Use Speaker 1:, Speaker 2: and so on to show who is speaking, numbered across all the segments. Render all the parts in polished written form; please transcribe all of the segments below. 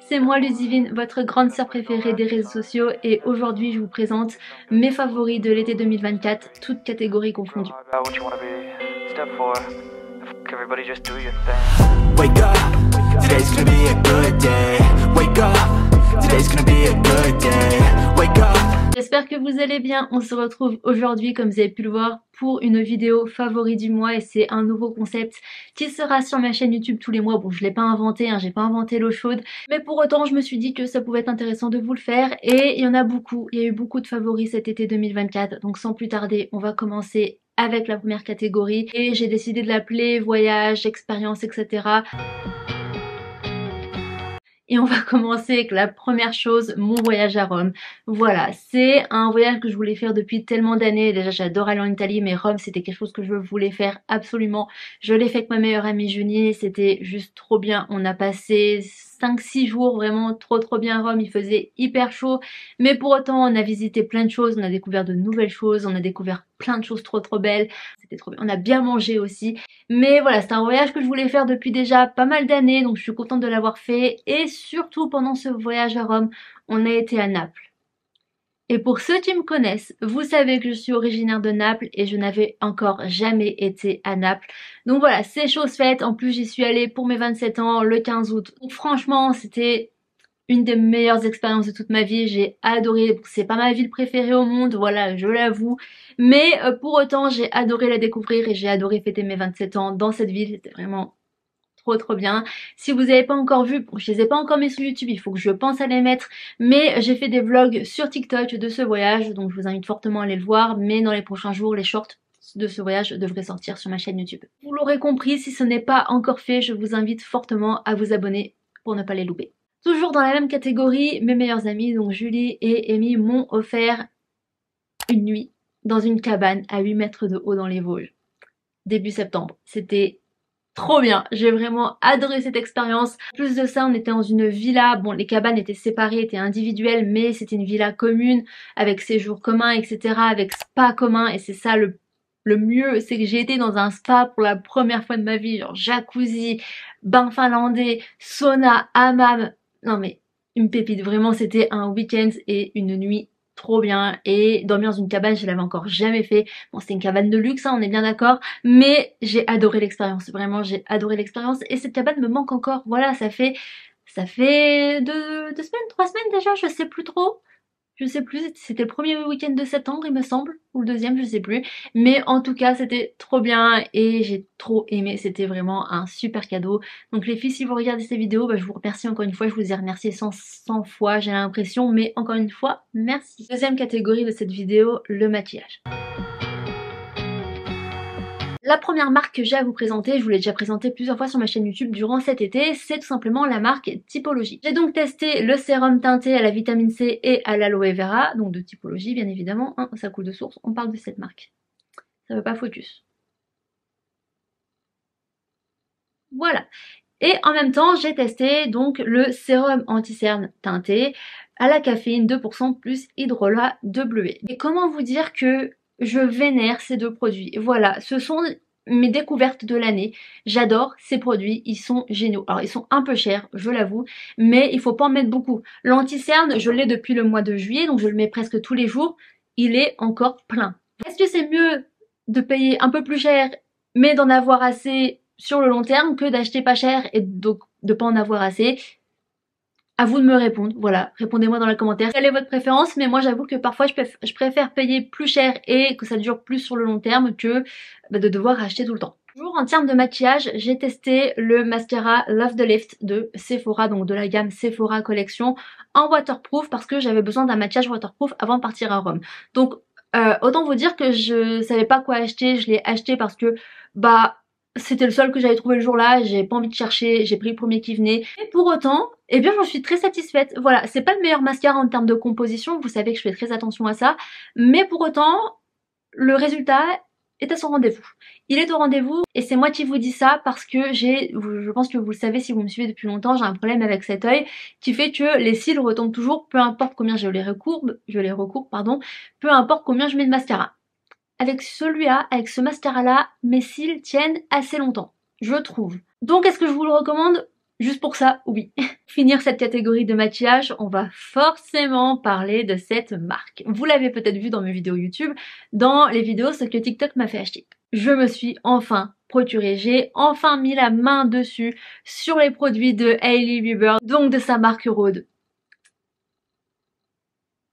Speaker 1: c'est moi Ludivine, votre grande sœur préférée des réseaux sociaux et aujourd'hui je vous présente mes favoris de l'été 2024, toutes catégories confondues.
Speaker 2: Wake up, today's gonna be a good day. Wake up, today's gonna be a good day. Wake up.
Speaker 1: J'espère que vous allez bien, on se retrouve aujourd'hui comme vous avez pu le voir pour une vidéo favori du mois et c'est un nouveau concept qui sera sur ma chaîne YouTube tous les mois. Bon, je l'ai pas inventé, j'ai pas inventé l'eau chaude, mais pour autant je me suis dit que ça pouvait être intéressant de vous le faire et il y en a beaucoup, il y a eu beaucoup de favoris cet été 2024, donc sans plus tarder on va commencer avec la première catégorie et j'ai décidé de l'appeler voyage, expérience, etc. Et on va commencer avec la première chose, mon voyage à Rome. Voilà, c'est un voyage que je voulais faire depuis tellement d'années. Déjà, j'adore aller en Italie, mais Rome, c'était quelque chose que je voulais faire absolument. Je l'ai fait avec ma meilleure amie Julie, c'était juste trop bien. On a passé 5-6 jours vraiment trop bien à Rome, il faisait hyper chaud. Mais pour autant, on a visité plein de choses, on a découvert de nouvelles choses, on a découvert plein de choses trop belles. C'était trop bien. On a bien mangé aussi. Mais voilà, c'est un voyage que je voulais faire depuis déjà pas mal d'années, donc je suis contente de l'avoir fait. Et surtout pendant ce voyage à Rome, on a été à Naples. Et pour ceux qui me connaissent, vous savez que je suis originaire de Naples et je n'avais encore jamais été à Naples. Donc voilà, c'est chose faite. En plus, j'y suis allée pour mes 27 ans le 15 août. Donc franchement, c'était une des meilleures expériences de toute ma vie, j'ai adoré, c'est pas ma ville préférée au monde, voilà, je l'avoue, mais pour autant j'ai adoré la découvrir et j'ai adoré fêter mes 27 ans dans cette ville, c'était vraiment trop bien. Si vous n'avez pas encore vu, bon, je les ai pas encore mis sur YouTube, il faut que je pense à les mettre, mais j'ai fait des vlogs sur TikTok de ce voyage, donc je vous invite fortement à aller le voir, mais dans les prochains jours, les shorts de ce voyage devraient sortir sur ma chaîne YouTube. Vous l'aurez compris, si ce n'est pas encore fait, je vous invite fortement à vous abonner pour ne pas les louper. Toujours dans la même catégorie, mes meilleures amies, donc Julie et Amy, m'ont offert une nuit dans une cabane à 8 mètres de haut dans les Vosges, début septembre. C'était trop bien, j'ai vraiment adoré cette expérience. En plus de ça, on était dans une villa, bon les cabanes étaient séparées, étaient individuelles, mais c'était une villa commune, avec séjour commun, etc., avec spa commun, et c'est ça le mieux, c'est que j'ai été dans un spa pour la première fois de ma vie, genre jacuzzi, bain finlandais, sauna, hammam. Non mais une pépite, vraiment c'était un week-end et une nuit trop bien et dormir dans une cabane je l'avais encore jamais fait. Bon c'était une cabane de luxe on est bien d'accord, mais j'ai adoré l'expérience, vraiment j'ai adoré l'expérience et cette cabane me manque encore. Voilà, ça fait 2 semaines, 3 semaines déjà, je sais plus trop. Je sais plus, c'était le premier week-end de septembre il me semble, ou le deuxième, je sais plus. Mais en tout cas, c'était trop bien et j'ai trop aimé, c'était vraiment un super cadeau. Donc les filles, si vous regardez ces vidéos, je vous remercie encore une fois, je vous ai remercié 100 fois, j'ai l'impression, mais encore une fois, merci. Deuxième catégorie de cette vidéo, le maquillage. La première marque que j'ai à vous présenter, je vous l'ai déjà présenté plusieurs fois sur ma chaîne YouTube durant cet été, c'est tout simplement la marque Typologie. J'ai donc testé le sérum teinté à la vitamine C et à l'aloe vera, donc de Typologie bien évidemment, ça coule de source, on parle de cette marque. Ça veut pas focus. Voilà. Et en même temps, j'ai testé donc le sérum anti-cerne teinté à la caféine 2% plus hydrolat de bleuet. Et comment vous dire que je vénère ces deux produits. Voilà, ce sont mes découvertes de l'année. J'adore ces produits, ils sont géniaux. Alors ils sont un peu chers, je l'avoue, mais il faut pas en mettre beaucoup. L'anti-cerne, je l'ai depuis le mois de juillet, donc je le mets presque tous les jours. Il est encore plein. Est-ce que c'est mieux de payer un peu plus cher, mais d'en avoir assez sur le long terme que d'acheter pas cher et donc de pas en avoir assez? À vous de me répondre, voilà, répondez-moi dans les commentaires quelle est votre préférence, mais moi j'avoue que parfois je préfère payer plus cher et que ça dure plus sur le long terme que de devoir acheter tout le temps. Toujours en termes de maquillage, j'ai testé le mascara Love the Lift de Sephora, donc de la gamme Sephora Collection en waterproof parce que j'avais besoin d'un maquillage waterproof avant de partir à Rome. Donc autant vous dire que je savais pas quoi acheter, je l'ai acheté parce que c'était le seul que j'avais trouvé le jour-là, j'ai pas envie de chercher, j'ai pris le premier qui venait. Et pour autant, eh bien j'en suis très satisfaite. Voilà, c'est pas le meilleur mascara en termes de composition, vous savez que je fais très attention à ça, mais pour autant, le résultat est à son rendez-vous. Il est au rendez-vous et c'est moi qui vous dis ça parce que je pense que vous le savez si vous me suivez depuis longtemps, j'ai un problème avec cet œil qui fait que les cils retombent toujours, peu importe combien je les recourbe, peu importe combien je mets de mascara. Avec celui-là, avec ce mascara-là, mes cils tiennent assez longtemps, je trouve. Donc est-ce que je vous le recommande? Juste pour ça, oui. Finir cette catégorie de maquillage, on va forcément parler de cette marque. Vous l'avez peut-être vu dans mes vidéos YouTube, dans les vidéos ce que TikTok m'a fait acheter. Je me suis enfin procuré, j'ai enfin mis la main dessus sur les produits de Hailey Bieber, donc de sa marque Rhode.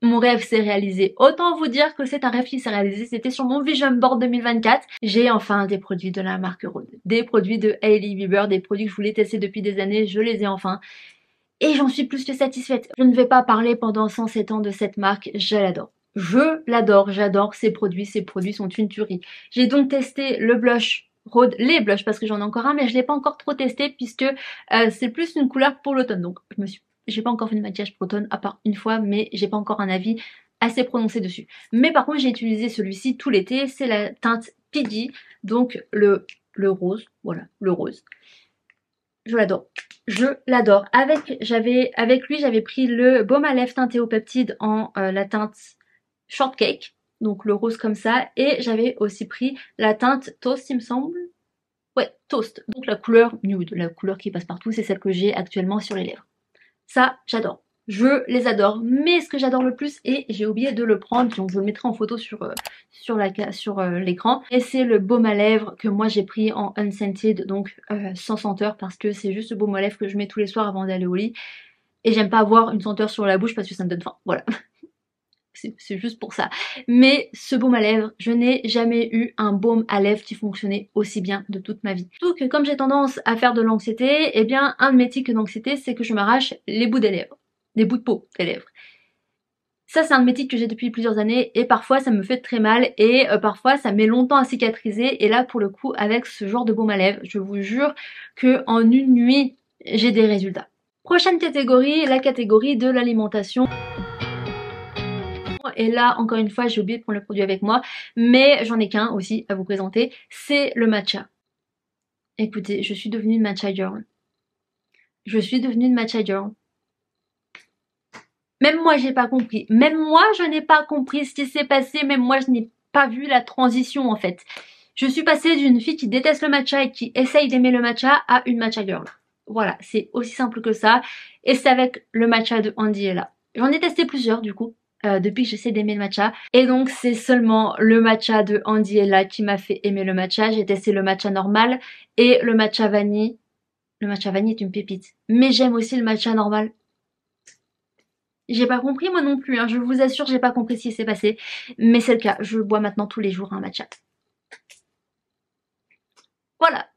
Speaker 1: Mon rêve s'est réalisé. Autant vous dire que c'est un rêve qui s'est réalisé, c'était sur mon Vision Board 2024. J'ai enfin des produits de la marque Rhode, des produits de Hailey Bieber, des produits que je voulais tester depuis des années, je les ai enfin. Et j'en suis plus que satisfaite. Je ne vais pas parler pendant 107 ans de cette marque, je l'adore. Je l'adore, j'adore ces produits sont une tuerie. J'ai donc testé le blush Rhode, les blushs parce que j'en ai encore un mais je l'ai pas encore trop testé puisque c'est plus une couleur pour l'automne. Donc j'ai pas encore fait de maquillage pour l'automne à part une fois mais j'ai pas encore un avis assez prononcé dessus. Mais par contre j'ai utilisé celui-ci tout l'été, c'est la teinte Piggy, donc le rose, voilà, le rose. Je l'adore. Je l'adore. Avec lui, j'avais pris le baume à lèvres teinté au peptide en la teinte Shortcake, donc le rose comme ça, et j'avais aussi pris la teinte Toast, il me semble. Ouais, Toast. Donc la couleur nude, la couleur qui passe partout, c'est celle que j'ai actuellement sur les lèvres. Ça, j'adore. Je les adore, mais ce que j'adore le plus, et j'ai oublié de le prendre, donc je le mettrai en photo sur l'écran, et c'est le baume à lèvres que moi j'ai pris en unscented, donc sans senteur, parce que c'est juste le baume à lèvres que je mets tous les soirs avant d'aller au lit, et j'aime pas avoir une senteur sur la bouche parce que ça me donne faim, voilà. C'est juste pour ça. Mais ce baume à lèvres, je n'ai jamais eu un baume à lèvres qui fonctionnait aussi bien de toute ma vie. Surtout que comme j'ai tendance à faire de l'anxiété, eh bien un de mes tics d'anxiété c'est que je m'arrache les bouts des lèvres. Des bouts de peau des lèvres. Ça c'est un de mes tics que j'ai depuis plusieurs années et parfois ça me fait très mal et parfois ça met longtemps à cicatriser et là pour le coup avec ce genre de baume à lèvres, je vous jure que en une nuit j'ai des résultats. Prochaine catégorie, la catégorie de l'alimentation. Et là encore une fois j'ai oublié de prendre le produit avec moi mais j'en ai qu'un aussi à vous présenter, c'est le matcha. Écoutez, je suis devenue une matcha girl. Je suis devenue une matcha girl. Même moi j'ai pas compris, même moi je n'ai pas compris ce qui s'est passé, même moi je n'ai pas vu la transition en fait. Je suis passée d'une fille qui déteste le matcha et qui essaye d'aimer le matcha à une matcha girl. Voilà, c'est aussi simple que ça et c'est avec le matcha de Andy Ella. J'en ai testé plusieurs du coup. Depuis que j'essaie d'aimer le matcha et donc c'est seulement le matcha de Andy Ella qui m'a fait aimer le matcha. J'ai testé le matcha normal et le matcha vanille. Le matcha vanille est une pépite mais j'aime aussi le matcha normal. J'ai pas compris moi non plus, hein. Je vous assure j'ai pas compris ce qui s'est passé mais c'est le cas, je bois maintenant tous les jours un matcha. Voilà.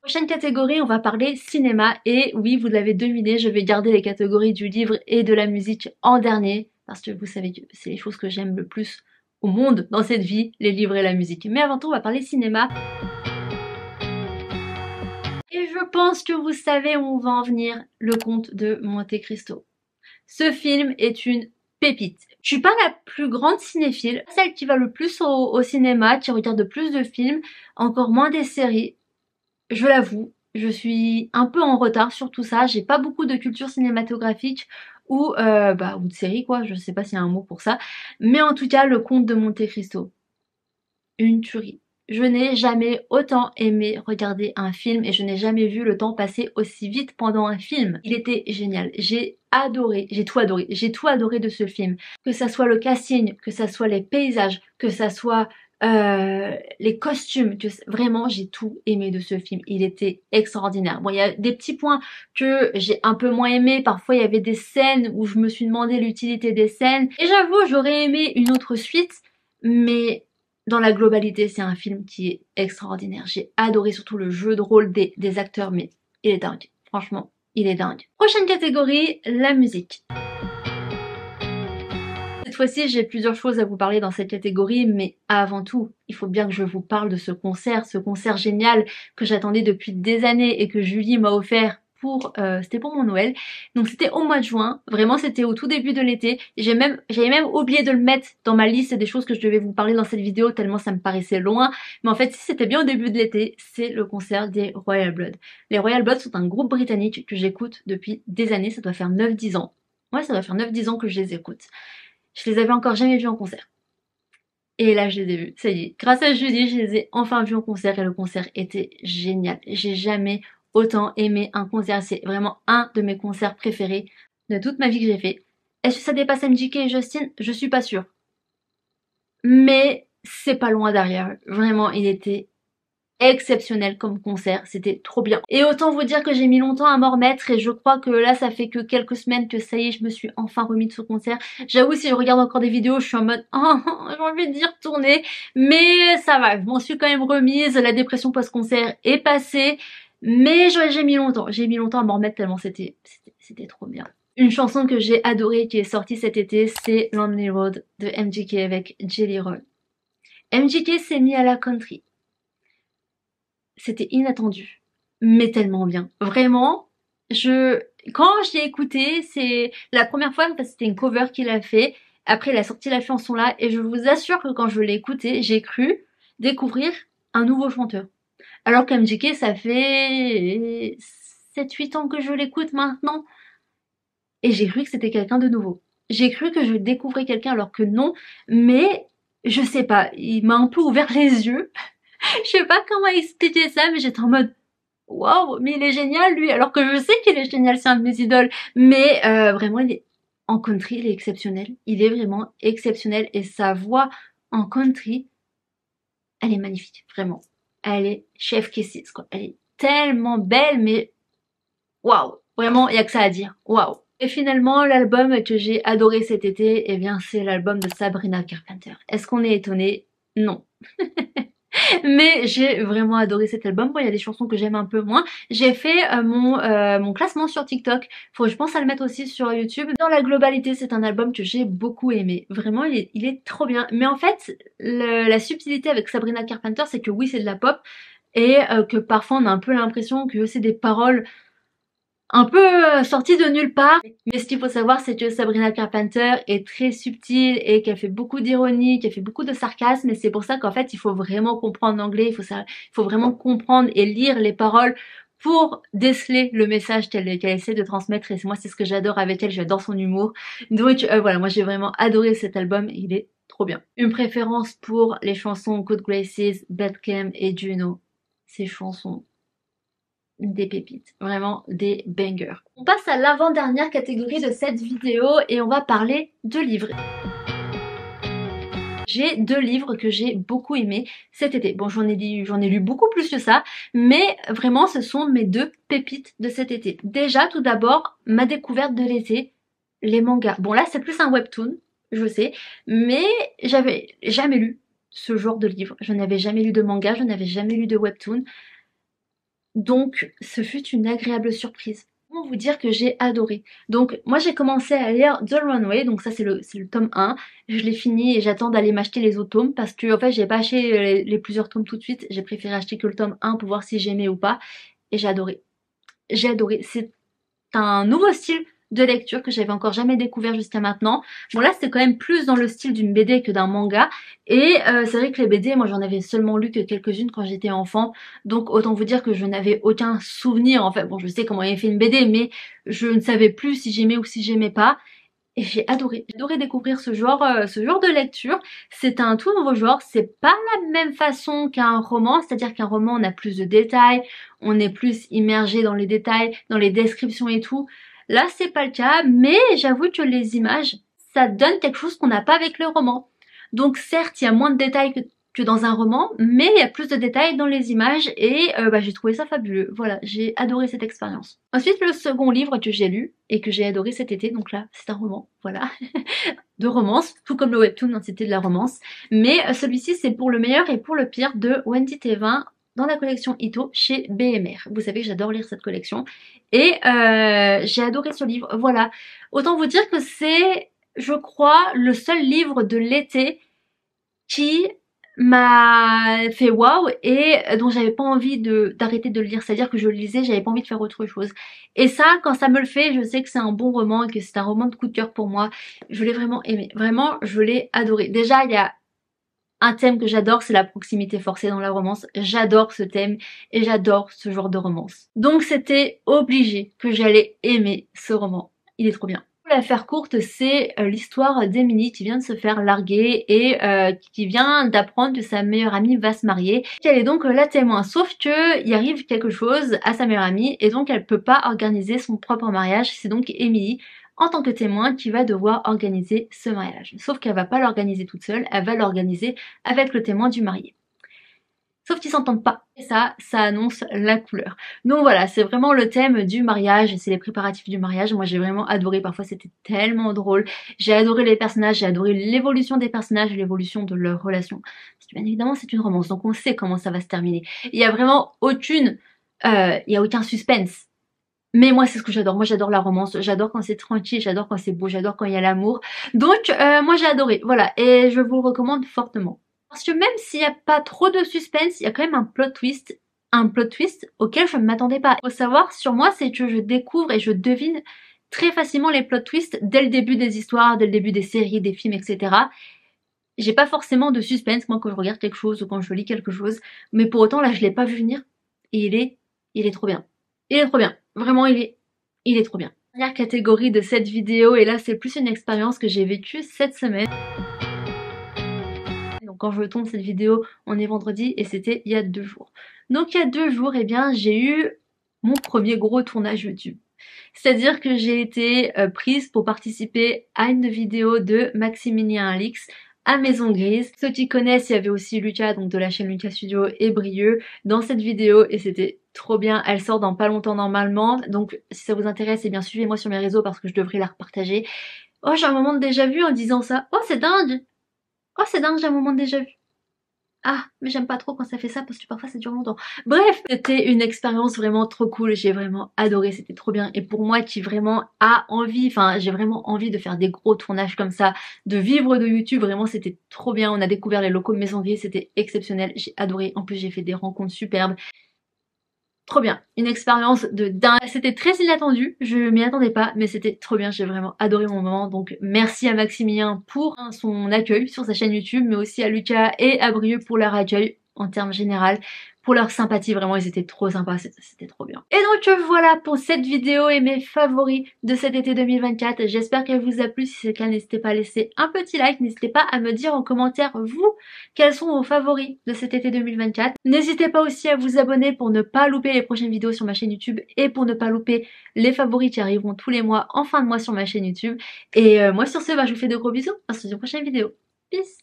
Speaker 1: Prochaine catégorie, on va parler cinéma et oui vous l'avez deviné, je vais garder les catégories du livre et de la musique en dernier parce que vous savez que c'est les choses que j'aime le plus au monde dans cette vie, les livres et la musique. Mais avant tout on va parler cinéma. Et je pense que vous savez où on va en venir, le Comte de Monte Cristo. Ce film est une pépite. Je suis pas la plus grande cinéphile, celle qui va le plus au cinéma, qui regarde le plus de films, encore moins des séries. Je l'avoue, je suis un peu en retard sur tout ça, j'ai pas beaucoup de culture cinématographique ou de séries quoi, je sais pas s'il y a un mot pour ça. Mais en tout cas, le Comte de Monte Cristo, une tuerie. Je n'ai jamais autant aimé regarder un film et je n'ai jamais vu le temps passer aussi vite pendant un film. Il était génial, j'ai adoré, j'ai tout adoré de ce film. Que ça soit le casting, que ça soit les paysages, que ça soit les costumes, vraiment j'ai tout aimé de ce film, il était extraordinaire. Bon il y a des petits points que j'ai un peu moins aimé, parfois il y avait des scènes où je me suis demandé l'utilité des scènes et j'avoue j'aurais aimé une autre suite mais dans la globalité c'est un film qui est extraordinaire. J'ai adoré surtout le jeu de rôle des acteurs mais il est dingue, franchement il est dingue. Prochaine catégorie, la musique. Cette fois-ci, j'ai plusieurs choses à vous parler dans cette catégorie, mais avant tout, il faut bien que je vous parle de ce concert génial que j'attendais depuis des années et que Julie m'a offert c'était pour mon Noël. Donc c'était au mois de juin, vraiment c'était au tout début de l'été. J'avais même oublié de le mettre dans ma liste des choses que je devais vous parler dans cette vidéo tellement ça me paraissait loin. Mais en fait, si c'était bien au début de l'été, c'est le concert des Royal Blood. Les Royal Blood sont un groupe britannique que j'écoute depuis des années, ça doit faire 9-10 ans. Ouais, ça doit faire 9-10 ans que je les écoute. Je les avais encore jamais vus en concert. Et là, je les ai vus. Ça y est. Grâce à Julie, je les ai enfin vus en concert et le concert était génial. J'ai jamais autant aimé un concert. C'est vraiment un de mes concerts préférés de toute ma vie que j'ai fait. Est-ce que ça dépasse MGK et Justin? Je suis pas sûre. Mais c'est pas loin derrière. Vraiment, il était exceptionnel comme concert, c'était trop bien. Et autant vous dire que j'ai mis longtemps à m'en remettre et je crois que là ça fait que quelques semaines que ça y est, je me suis enfin remis de ce concert. J'avoue, si je regarde encore des vidéos, je suis en mode oh, j'ai envie d'y retourner, mais ça va, je m'en suis quand même remise, la dépression post-concert est passée, mais j'ai mis longtemps à m'en remettre tellement c'était trop bien. Une chanson que j'ai adorée qui est sortie cet été, c'est Lonely Road de MGK avec Jelly Roll. MGK s'est mis à la country. C'était inattendu, mais tellement bien. Vraiment, quand je l'ai écouté, c'est la première fois, parce que c'était une cover qu'il a fait. Après, il a sorti la chanson là, et je vous assure que quand je l'ai écouté, j'ai cru découvrir un nouveau chanteur. Alors qu'MGK, ça fait 7-8 ans que je l'écoute maintenant, et j'ai cru que c'était quelqu'un de nouveau. J'ai cru que je découvrais quelqu'un alors que non, mais je sais pas, il m'a un peu ouvert les yeux. Je sais pas comment expliquer ça, mais j'étais en mode waouh, mais il est génial lui, alors que je sais qu'il est génial, c'est un de mes idoles. Mais vraiment, il est en country, il est exceptionnel. Il est vraiment exceptionnel et sa voix en country, elle est magnifique, vraiment. Elle est chef kisses quoi. Elle est tellement belle, mais waouh, vraiment, il y a que ça à dire. Waouh. Et finalement, l'album que j'ai adoré cet été, eh bien, c'est l'album de Sabrina Carpenter. Est-ce qu'on est étonné? Non. Mais j'ai vraiment adoré cet album. Bon, il y a des chansons que j'aime un peu moins. J'ai fait mon classement sur TikTok. Je pense à le mettre aussi sur YouTube. Dans la globalité, c'est un album que j'ai beaucoup aimé. Vraiment, il est trop bien. Mais en fait, la subtilité avec Sabrina Carpenter, c'est que oui, c'est de la pop. Et que parfois, on a un peu l'impression que c'est des paroles un peu sorti de nulle part. Mais ce qu'il faut savoir, c'est que Sabrina Carpenter est très subtile et qu'elle fait beaucoup d'ironie, qu'elle fait beaucoup de sarcasme. Et c'est pour ça qu'en fait, il faut vraiment comprendre l'anglais, il faut vraiment comprendre et lire les paroles pour déceler le message qu'elle essaie de transmettre. Et moi, c'est ce que j'adore avec elle, j'adore son humour. Donc voilà, moi j'ai vraiment adoré cet album, il est trop bien. Une préférence pour les chansons Good Graces, Bad Cam et Juno. Ces chansons, des pépites, vraiment des bangers. On passe à l'avant-dernière catégorie de cette vidéo et on va parler de livres. J'ai 2 livres que j'ai beaucoup aimés cet été. Bon, j'en ai lu beaucoup plus que ça, mais vraiment ce sont mes 2 pépites de cet été. Déjà, tout d'abord, ma découverte de l'été, les mangas. Bon là, c'est plus un webtoon, je sais, mais j'avais jamais lu ce genre de livre. Je n'avais jamais lu de manga, je n'avais jamais lu de webtoon. Donc, ce fut une agréable surprise. Comment vous dire que j'ai adoré. Donc, moi j'ai commencé à lire The Runway, donc ça c'est le tome 1. Je l'ai fini et j'attends d'aller m'acheter les autres tomes parce que en fait j'ai pas acheté les plusieurs tomes tout de suite. J'ai préféré acheter que le tome 1 pour voir si j'aimais ou pas. Et j'ai adoré. J'ai adoré. C'est un nouveau style de lecture que j'avais encore jamais découvert jusqu'à maintenant. Bon là c'est quand même plus dans le style d'une BD que d'un manga et c'est vrai que les BD moi j'en avais seulement lu que quelques-unes quand j'étais enfant, donc autant vous dire que je n'avais aucun souvenir en fait. Bon, je sais comment il fait une BD mais je ne savais plus si j'aimais ou si j'aimais pas. Et j'ai adoré découvrir ce genre de lecture. C'est un tout nouveau genre, c'est pas la même façon qu'un roman, c'est-à-dire qu'un roman on a plus de détails, on est plus immergé dans les détails, dans les descriptions et tout. Là c'est pas le cas, mais j'avoue que les images, ça donne quelque chose qu'on n'a pas avec le roman. Donc certes il y a moins de détails que dans un roman, mais il y a plus de détails dans les images et j'ai trouvé ça fabuleux. Voilà, j'ai adoré cette expérience. Ensuite, le second livre que j'ai lu et que j'ai adoré cet été, donc là, c'est un roman, voilà, de romance, tout comme le webtoon, hein, c'était de la romance. Mais celui-ci, c'est pour le meilleur et pour le pire de Wendy Thévin dans la collection Ito chez BMR. Vous savez que j'adore lire cette collection et j'ai adoré ce livre, voilà. Autant vous dire que c'est, je crois, le seul livre de l'été qui m'a fait waouh et dont j'avais pas envie d'arrêter de le lire, c'est à dire que je le lisais, j'avais pas envie de faire autre chose. Et ça, quand ça me le fait, je sais que c'est un bon roman et que c'est un roman de coup de cœur pour moi. Je l'ai vraiment aimé, vraiment je l'ai adoré. Déjà il y a un thème que j'adore, c'est la proximité forcée dans la romance. J'adore ce thème et j'adore ce genre de romance. Donc c'était obligé que j'allais aimer ce roman. Il est trop bien. Pour la faire courte, c'est l'histoire d'Emily qui vient de se faire larguer et qui vient d'apprendre que sa meilleure amie va se marier. Elle est donc la témoin, sauf que il arrive quelque chose à sa meilleure amie et donc elle peut pas organiser son propre mariage. C'est donc Emily en tant que témoin qui va devoir organiser ce mariage. Sauf qu'elle va pas l'organiser toute seule, elle va l'organiser avec le témoin du marié. Sauf qu'ils s'entendent pas. Et ça annonce la couleur. Donc voilà, c'est vraiment le thème du mariage, c'est les préparatifs du mariage. Moi j'ai vraiment adoré, parfois c'était tellement drôle. J'ai adoré les personnages, j'ai adoré l'évolution des personnages, l'évolution de leur relation. Parce que bien évidemment c'est une romance, donc on sait comment ça va se terminer. Il y a vraiment il y a aucun suspense. Mais moi c'est ce que j'adore, moi j'adore la romance, j'adore quand c'est tranquille, j'adore quand c'est beau, j'adore quand il y a l'amour. Donc moi j'ai adoré, voilà, et je vous le recommande fortement. Parce que même s'il n'y a pas trop de suspense, il y a quand même un plot twist auquel je ne m'attendais pas. Il faut savoir sur moi, c'est que je découvre et je devine très facilement les plot twists dès le début des histoires, dès le début des séries, des films, etc. J'ai pas forcément de suspense moi quand je regarde quelque chose ou quand je lis quelque chose, mais pour autant là je l'ai pas vu venir et il est trop bien. Il est trop bien, vraiment il est trop bien. Dernière catégorie de cette vidéo, et là c'est plus une expérience que j'ai vécue cette semaine. Donc quand je tourne cette vidéo, on est vendredi et c'était il y a 2 jours. Donc il y a 2 jours, eh bien j'ai eu mon premier gros tournage YouTube. C'est-à-dire que j'ai été prise pour participer à une vidéo de Maximilien Alix à Maison Grise. Ceux qui connaissent, il y avait aussi Lucas, donc de la chaîne Lucas Studio et Brieux dans cette vidéo et c'était trop bien. Elle sort dans pas longtemps normalement, donc si ça vous intéresse, eh bien suivez-moi sur mes réseaux parce que je devrais la repartager. Oh, j'ai un moment de déjà vu en disant ça. Oh, c'est dingue! Oh, c'est dingue, j'ai un moment de déjà vu. Ah, mais j'aime pas trop quand ça fait ça parce que parfois ça dure longtemps. Bref, c'était une expérience vraiment trop cool, j'ai vraiment adoré, c'était trop bien. Et pour moi qui vraiment a envie, enfin j'ai vraiment envie de faire des gros tournages comme ça, de vivre de YouTube, vraiment c'était trop bien. On a découvert les locaux de Maison Grise, c'était exceptionnel, j'ai adoré. En plus j'ai fait des rencontres superbes. Trop bien, une expérience de dingue. C'était très inattendu, je m'y attendais pas, mais c'était trop bien, j'ai vraiment adoré mon moment. Donc merci à Maximilien pour son accueil sur sa chaîne YouTube, mais aussi à Lucas et à Brieux pour leur accueil en termes général, pour leur sympathie, vraiment ils étaient trop sympas, c'était trop bien. Et donc voilà pour cette vidéo et mes favoris de cet été 2024. J'espère qu'elle vous a plu, si c'est le cas n'hésitez pas à laisser un petit like, n'hésitez pas à me dire en commentaire vous quels sont vos favoris de cet été 2024. N'hésitez pas aussi à vous abonner pour ne pas louper les prochaines vidéos sur ma chaîne YouTube et pour ne pas louper les favoris qui arriveront tous les mois en fin de mois sur ma chaîne YouTube. Et moi sur ce, je vous fais de gros bisous, on se dit dans une prochaine vidéo. Peace!